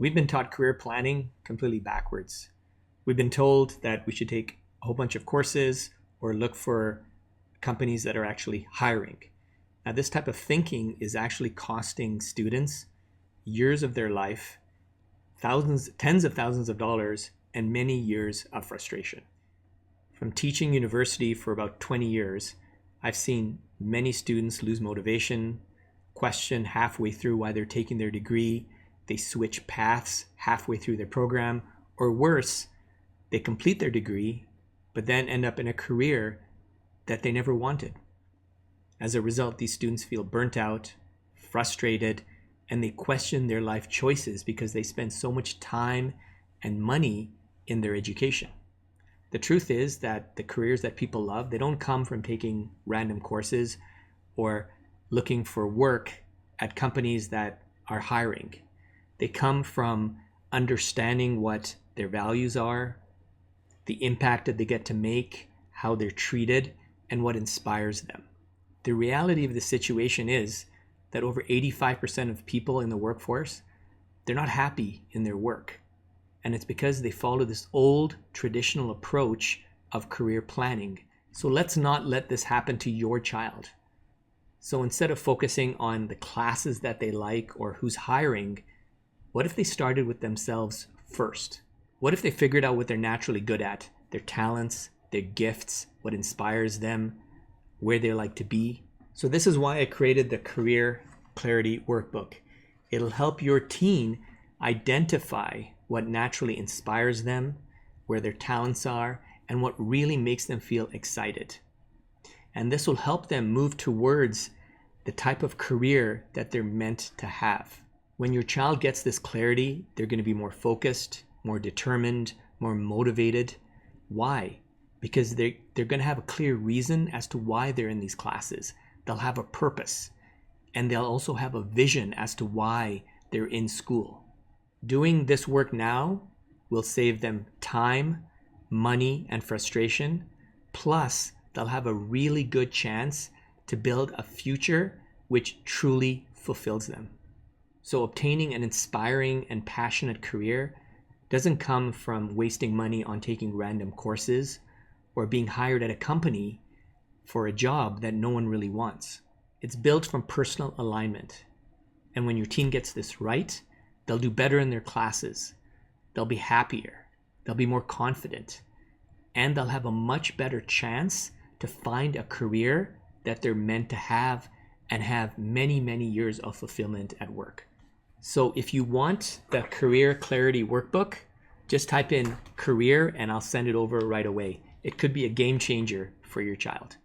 We've been taught career planning completely backwards. We've been told that we should take a whole bunch of courses or look for companies that are actually hiring. Now, this type of thinking is actually costing students years of their life, thousands, tens of thousands of dollars, and many years of frustration. From teaching university for about 20 years, I've seen many students lose motivation, question halfway through why they're taking their degree, they switch paths halfway through their program, or worse, they complete their degree, but then end up in a career that they never wanted. As a result, these students feel burnt out, frustrated, and they question their life choices because they spend so much time and money in their education. The truth is that the careers that people love, they don't come from taking random courses or looking for work at companies that are hiring. They come from understanding what their values are, the impact that they get to make, how they're treated, and what inspires them. The reality of the situation is that over 85% of people in the workforce, they're not happy in their work. And it's because they follow this old traditional approach of career planning. So let's not let this happen to your child. So instead of focusing on the classes that they like or who's hiring, what if they started with themselves first? What if they figured out what they're naturally good at, their talents, their gifts, what inspires them, where they like to be? So this is why I created the Career Clarity Workbook. It'll help your teen identify what naturally inspires them, where their talents are, and what really makes them feel excited. And this will help them move towards the type of career that they're meant to have. When your child gets this clarity, they're going to be more focused, more determined, more motivated. Why? Because they're going to have a clear reason as to why they're in these classes. They'll have a purpose, and they'll also have a vision as to why they're in school. Doing this work now will save them time, money, and frustration. Plus, they'll have a really good chance to build a future which truly fulfills them. So obtaining an inspiring and passionate career doesn't come from wasting money on taking random courses or being hired at a company for a job that no one really wants. It's built from personal alignment. And when your teen gets this right, they'll do better in their classes. They'll be happier. They'll be more confident. And they'll have a much better chance to find a career that they're meant to have and have many, many years of fulfillment at work. So if you want the Career Clarity Workbook, just type in career and I'll send it over right away. It could be a game changer for your child.